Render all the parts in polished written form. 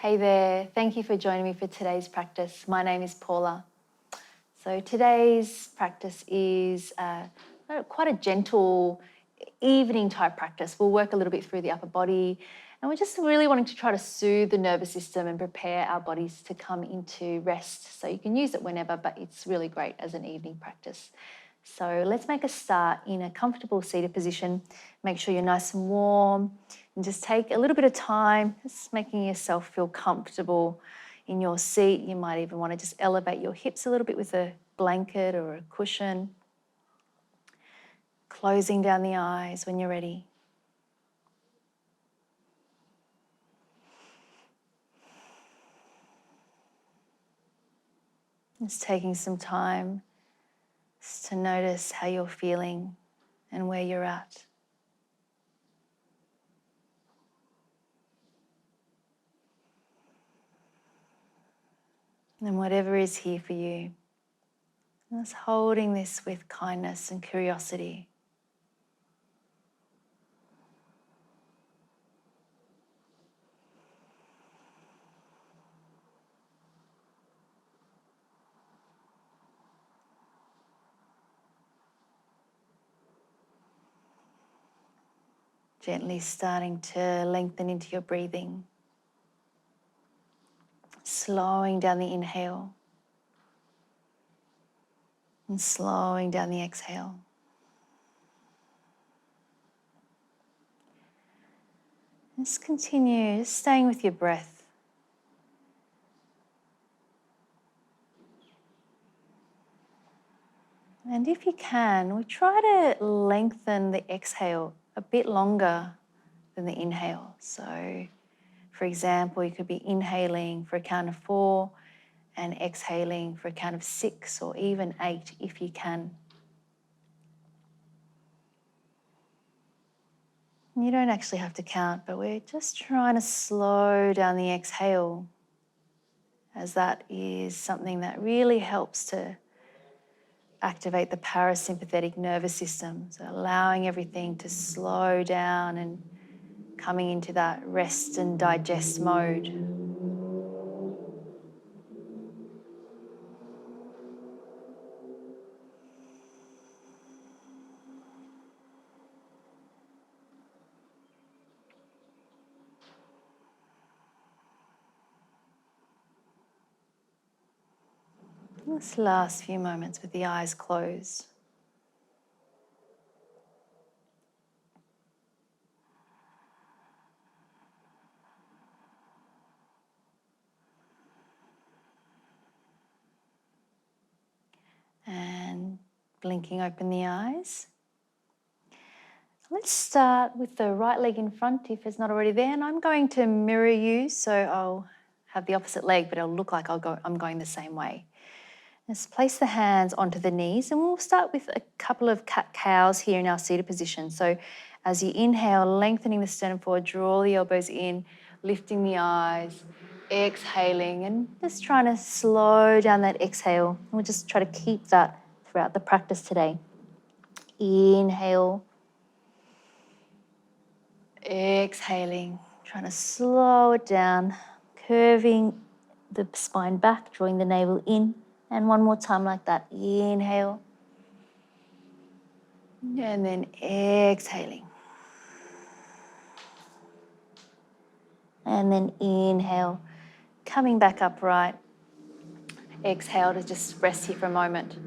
Hey there, thank you for joining me for today's practice. My name is Paula. So today's practice is quite a gentle evening type practice. We'll work a little bit through the upper body and we're just really wanting to try to soothe the nervous system and prepare our bodies to come into rest. So you can use it whenever, but it's really great as an evening practice. So let's make a start in a comfortable seated position. Make sure you're nice and warm and just take a little bit of time, just making yourself feel comfortable in your seat. You might even want to just elevate your hips a little bit with a blanket or a cushion. Closing down the eyes when you're ready. Just taking some time just to notice how you're feeling and where you're at. And whatever is here for you, just holding this with kindness and curiosity. Gently starting to lengthen into your breathing. Slowing down the inhale and slowing down the exhale. Just continue, just staying with your breath. And if you can, we try to lengthen the exhale a bit longer than the inhale. So, for example, you could be inhaling for a count of 4 and exhaling for a count of 6 or even 8 if you can. You don't actually have to count, but we're just trying to slow down the exhale, as that is something that really helps to activate the parasympathetic nervous system. So allowing everything to slow down and coming into that rest and digest mode. This last few moments with the eyes closed. And blinking open the eyes. Let's start with the right leg in front if it's not already there. And I'm going to mirror you, so I'll have the opposite leg, but it'll look like I'm going the same way. Let's place the hands onto the knees and we'll start with a couple of cat-cows here in our seated position. So as you inhale, lengthening the sternum forward, draw the elbows in, lifting the eyes, exhaling and just trying to slow down that exhale. We'll just try to keep that throughout the practice today. Inhale, exhaling, trying to slow it down, curving the spine back, drawing the navel in. And one more time like that. Inhale. And then exhaling. And then inhale. Coming back upright. Exhale to just rest here for a moment.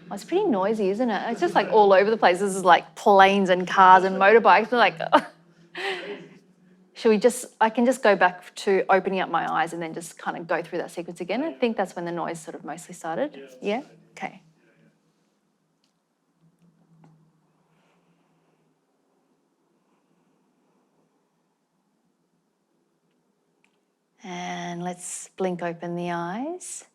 Oh, it's pretty noisy, isn't it? It's just like all over the place. This is like planes and cars and motorbikes. Like, I can just go back to opening up my eyes and then just kind of go through that sequence again. I think that's when the noise sort of mostly started. Yeah? Okay. And let's blink open the eyes.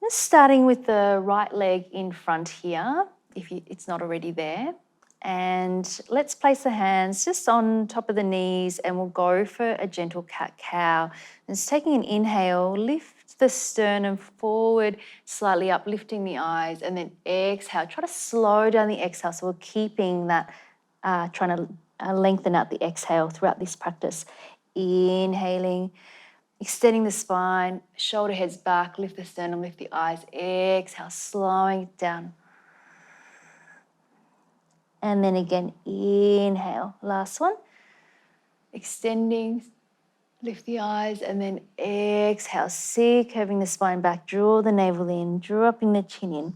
Just starting with the right leg in front here, if it's not already there. And let's place the hands just on top of the knees and we'll go for a gentle cat-cow. And just taking an inhale, lift the sternum forward, slightly up, lifting the eyes, and then exhale. Try to slow down the exhale so we're keeping that, trying to lengthen out the exhale throughout this practice. Inhaling, Extending the spine, shoulder heads back, lift the sternum, lift the eyes. Exhale, slowing it down. And then again, inhale. Last one. Extending, lift the eyes, and then exhale. See, curving the spine back. Draw the navel in, dropping the chin in.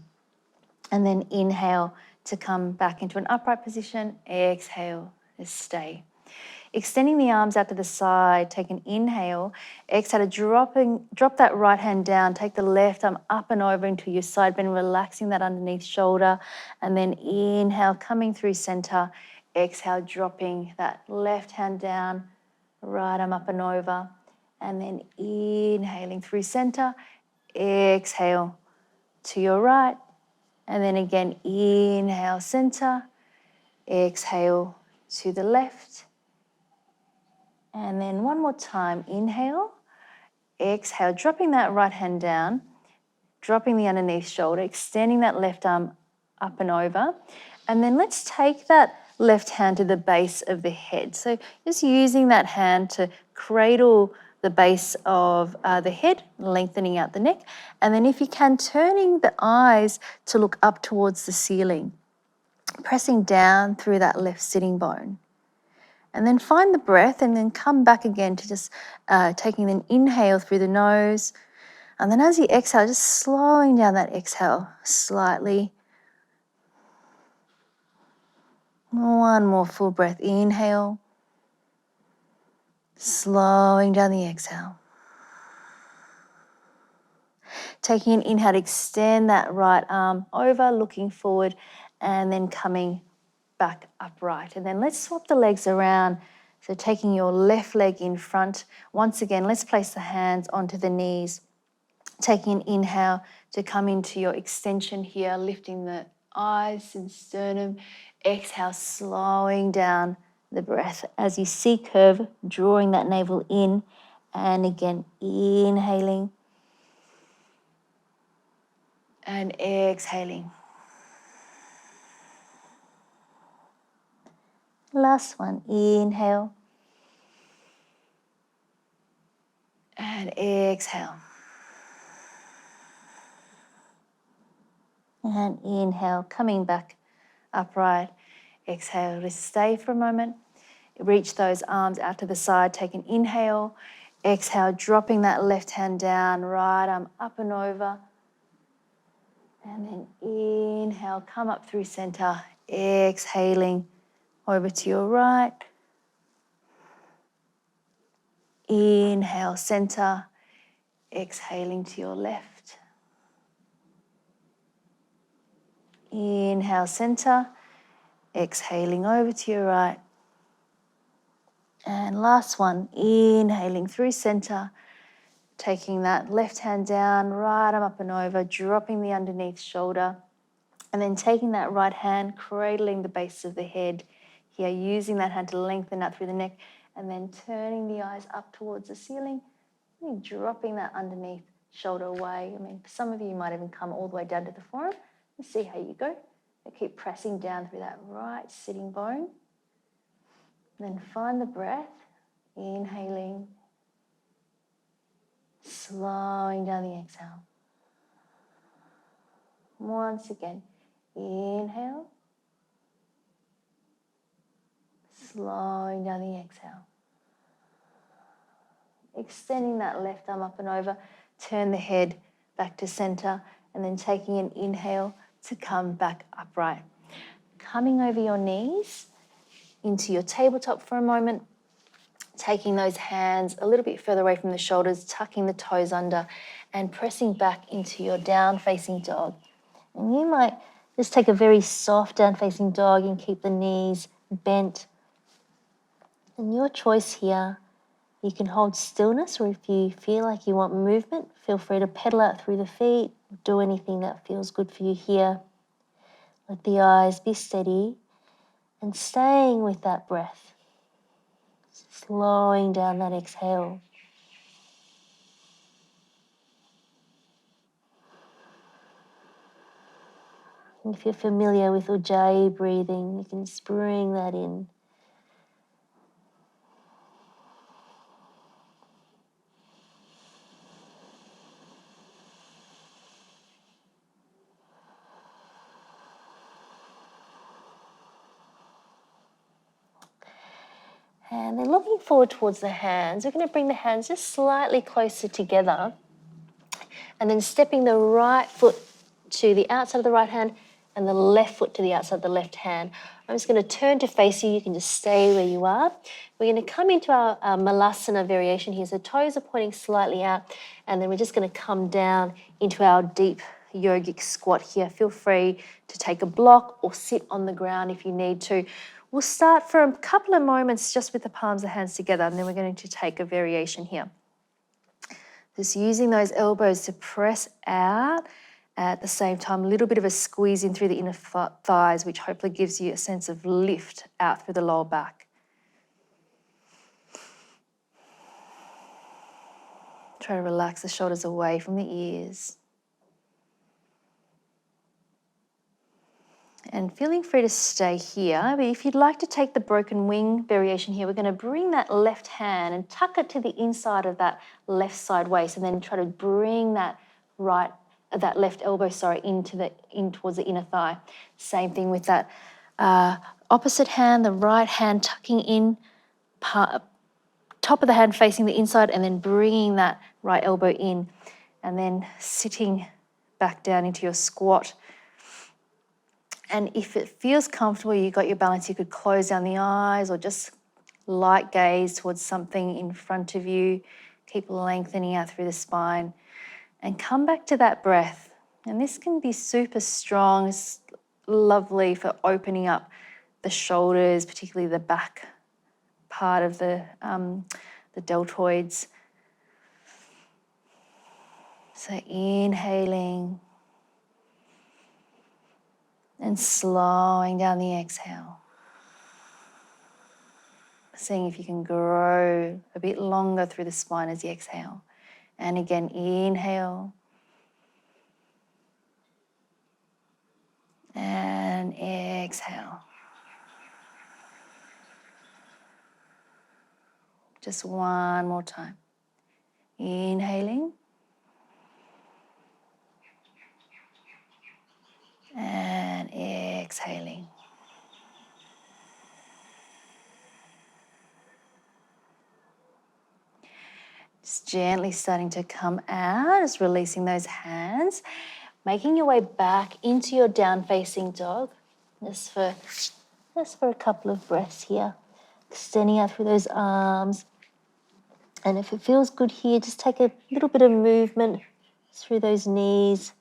And then inhale to come back into an upright position. Exhale to stay. Extending the arms out to the side, take an inhale. Exhale, drop that right hand down. Take the left arm up and over into your side bend, relaxing that underneath shoulder. And then inhale, coming through center. Exhale, dropping that left hand down, right arm up and over. And then inhaling through center. Exhale to your right. And then again, inhale, center. Exhale to the left. And then one more time, inhale, exhale, dropping that right hand down, dropping the underneath shoulder, extending that left arm up and over. And then let's take that left hand to the base of the head. So just using that hand to cradle the base of the head, lengthening out the neck. And then if you can, turning the eyes to look up towards the ceiling, pressing down through that left sitting bone. And then find the breath and then come back again to just taking an inhale through the nose. And then as you exhale, just slowing down that exhale slightly. One more full breath, inhale. Slowing down the exhale. Taking an inhale, extend that right arm over, looking forward, and then coming back upright. And then let's swap the legs around. So taking your left leg in front. Once again, let's place the hands onto the knees. Taking an inhale to come into your extension here, lifting the eyes and sternum. Exhale, slowing down the breath as you C-curve, drawing that navel in. And again, inhaling and exhaling. Last one, inhale and exhale. And inhale, coming back upright. Exhale, just stay for a moment. Reach those arms out to the side. Take an inhale. Exhale, dropping that left hand down, right arm up and over. And then inhale, come up through center. Exhaling over to your right. Inhale, center. Exhaling to your left. Inhale, center. Exhaling over to your right. And last one, inhaling through center. Taking that left hand down, right arm up and over, dropping the underneath shoulder. And then taking that right hand, cradling the base of the head here, using that hand to lengthen out through the neck. And then turning the eyes up towards the ceiling. And dropping that underneath shoulder away. I mean, for some of you might even come all the way down to the forearm. Let's see how you go. And keep pressing down through that right sitting bone. And then find the breath, inhaling, slowing down the exhale. Once again, inhale, slowing down the exhale. Extending that left arm up and over, turn the head back to center, and then taking an inhale to come back upright. Coming over your knees into your tabletop for a moment, taking those hands a little bit further away from the shoulders, tucking the toes under, and pressing back into your down-facing dog. And you might just take a very soft down-facing dog and keep the knees bent. And your choice here, you can hold stillness, or if you feel like you want movement, feel free to pedal out through the feet, do anything that feels good for you here. Let the eyes be steady and staying with that breath. Slowing down that exhale. And if you're familiar with Ujjayi breathing, you can just bring that in. And then looking forward towards the hands, we're going to bring the hands just slightly closer together and then stepping the right foot to the outside of the right hand and the left foot to the outside of the left hand. I'm just going to turn to face you. You can just stay where you are. We're going to come into our malasana variation here. So toes are pointing slightly out, and then we're just going to come down into our deep yogic squat here. Feel free to take a block or sit on the ground if you need to. We'll start for a couple of moments just with the palms of the hands together, and then we're going to take a variation here. Just using those elbows to press out. At the same time, a little bit of a squeeze in through the inner thighs, which hopefully gives you a sense of lift out through the lower back. Try to relax the shoulders away from the ears. And feeling free to stay here, but if you'd like to take the broken wing variation here, we're going to bring that left hand and tuck it to the inside of that left side waist, and then try to bring that left elbow, in towards the inner thigh. Same thing with that opposite hand, the right hand tucking in, top of the hand facing the inside, and then bringing that right elbow in, and then sitting back down into your squat. And if it feels comfortable, you got your balance, you could close down the eyes or just light gaze towards something in front of you. Keep lengthening out through the spine and come back to that breath. And this can be super strong. It's lovely for opening up the shoulders, particularly the back part of the deltoids. So inhaling and slowing down the exhale. Seeing if you can grow a bit longer through the spine as you exhale. And again, inhale. And exhale. Just one more time. Inhaling. And exhaling. Just gently starting to come out, just releasing those hands, making your way back into your down-facing dog, just for a couple of breaths here, extending out through those arms. And if it feels good here, just take a little bit of movement through those knees,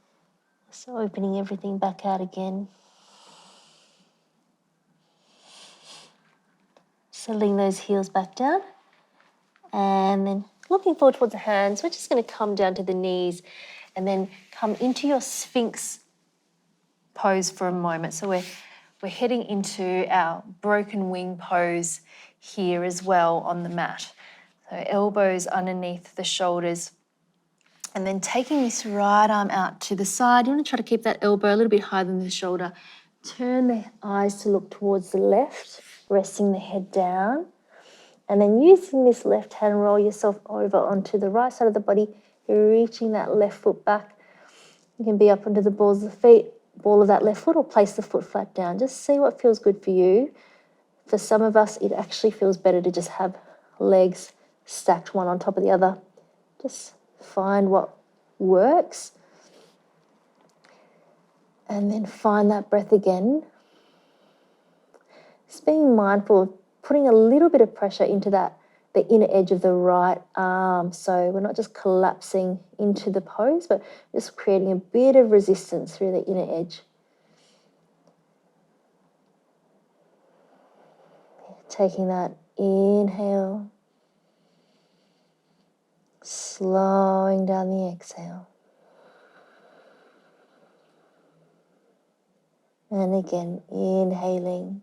just opening everything back out again. Settling those heels back down, and then looking forward towards the hands. We're just going to come down to the knees and then come into your Sphinx pose for a moment. So we're heading into our broken wing pose here as well on the mat. So elbows underneath the shoulders, and then taking this right arm out to the side. You want to try to keep that elbow a little bit higher than the shoulder. Turn the eyes to look towards the left, resting the head down. And then using this left hand, roll yourself over onto the right side of the body, reaching that left foot back. You can be up onto the balls of the feet, ball of that left foot, or place the foot flat down. Just see what feels good for you. For some of us, it actually feels better to just have legs stacked one on top of the other. Just find what works. And then find that breath again. Just being mindful of putting a little bit of pressure into the inner edge of the right arm. So we're not just collapsing into the pose, but just creating a bit of resistance through the inner edge. Taking that inhale, slowing down the exhale. And again, inhaling.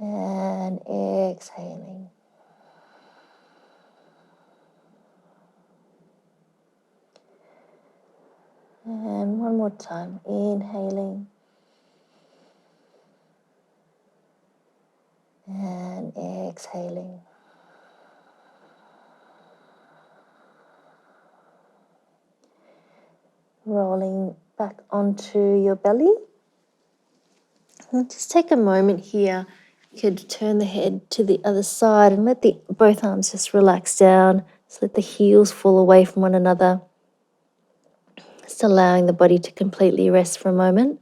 And exhaling. And one more time, inhaling. And exhaling. Rolling back onto your belly. And just take a moment here. You could turn the head to the other side and let both arms just relax down. Just let the heels fall away from one another. Just allowing the body to completely rest for a moment.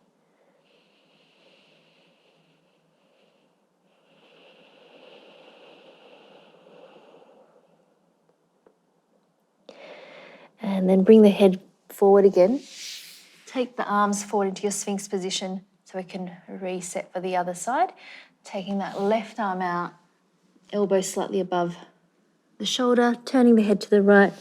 And then bring the head forward again. Take the arms forward into your Sphinx position so we can reset for the other side. Taking that left arm out, elbow slightly above the shoulder, turning the head to the right,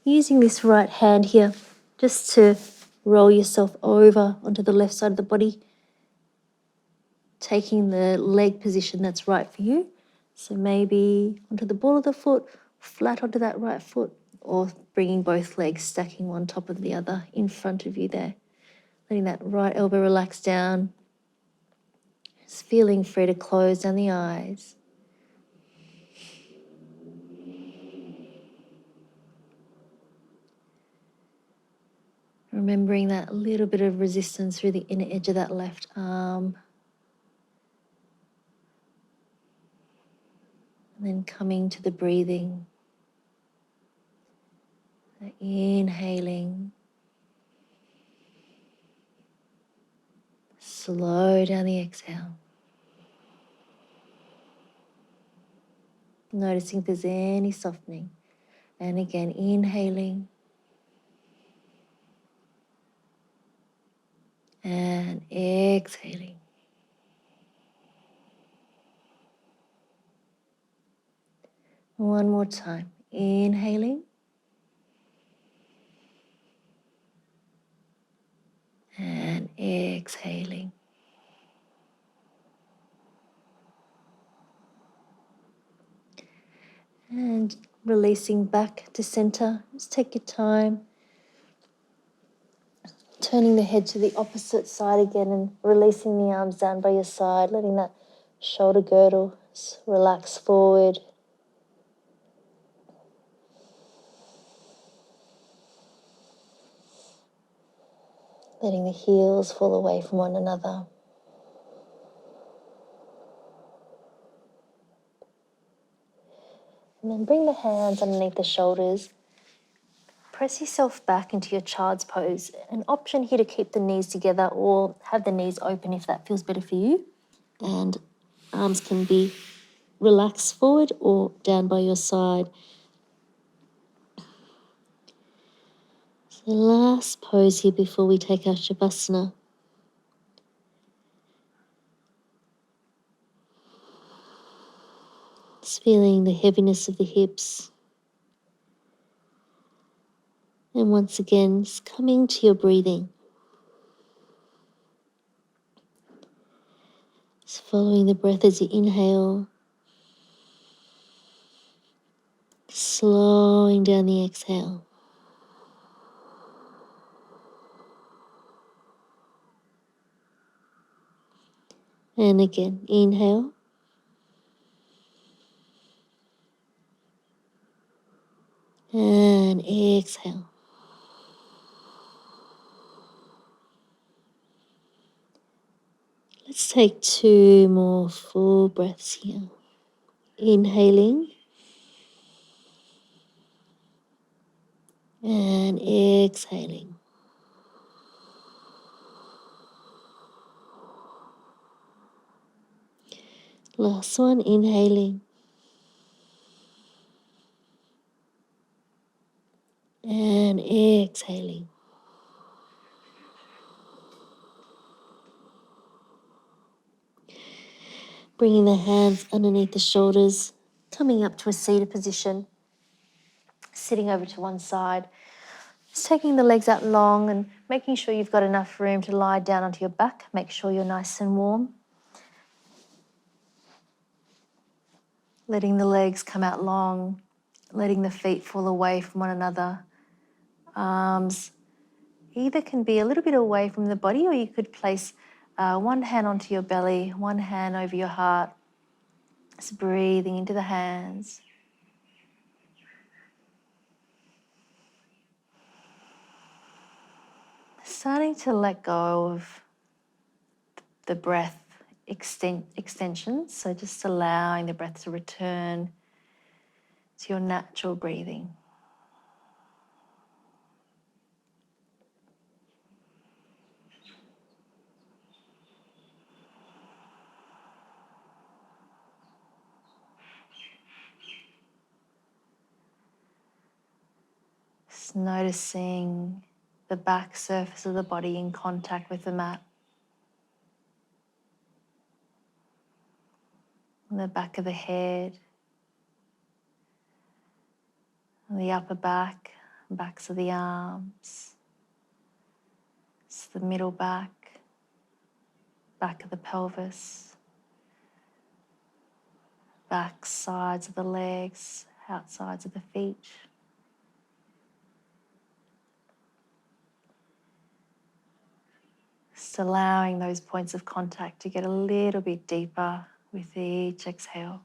using this right hand here just to roll yourself over onto the left side of the body, taking the leg position that's right for you. So maybe onto the ball of the foot, flat onto that right foot, or bringing both legs, stacking one top of the other in front of you there. Letting that right elbow relax down. Just feeling free to close down the eyes. Remembering that little bit of resistance through the inner edge of that left arm. And then coming to the breathing. Inhaling. Slow down the exhale. Noticing if there's any softening. And again, inhaling. And exhaling. One more time. Inhaling. And exhaling. And releasing back to center. Just take your time. Turning the head to the opposite side again and releasing the arms down by your side, letting that shoulder girdle relax forward. Letting the heels fall away from one another. And then bring the hands underneath the shoulders. Press yourself back into your child's pose. An option here to keep the knees together or have the knees open if that feels better for you. And arms can be relaxed forward or down by your side. So the last pose here before we take our Shavasana. Just feeling the heaviness of the hips. And once again, just coming to your breathing. Just following the breath as you inhale. Slowing down the exhale. And again, inhale. And exhale. Let's take 2 more full breaths here. Inhaling. And exhaling. Last one, inhaling. And exhaling. Bringing the hands underneath the shoulders, coming up to a seated position, sitting over to one side. Just taking the legs out long and making sure you've got enough room to lie down onto your back. Make sure you're nice and warm. Letting the legs come out long, letting the feet fall away from one another. Arms either can be a little bit away from the body, or you could place one hand onto your belly, one hand over your heart. Just breathing into the hands. Starting to let go of the breath extensions. So just allowing the breath to return to your natural breathing. Just noticing the back surface of the body in contact with the mat. And the back of the head, and the upper back, backs of the arms, it's the middle back, back of the pelvis, back sides of the legs, outsides of the feet. Just allowing those points of contact to get a little bit deeper with each exhale.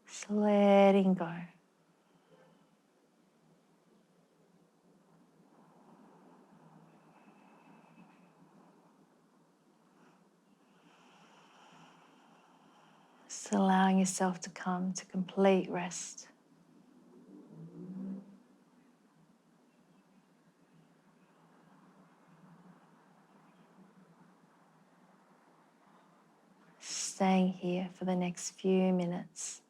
Just letting go. Just allowing yourself to come to complete rest. Staying here for the next few minutes.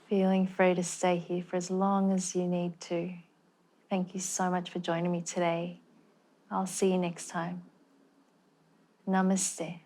Feeling free to stay here for as long as you need to. Thank you so much for joining me today. I'll see you next time. Namaste.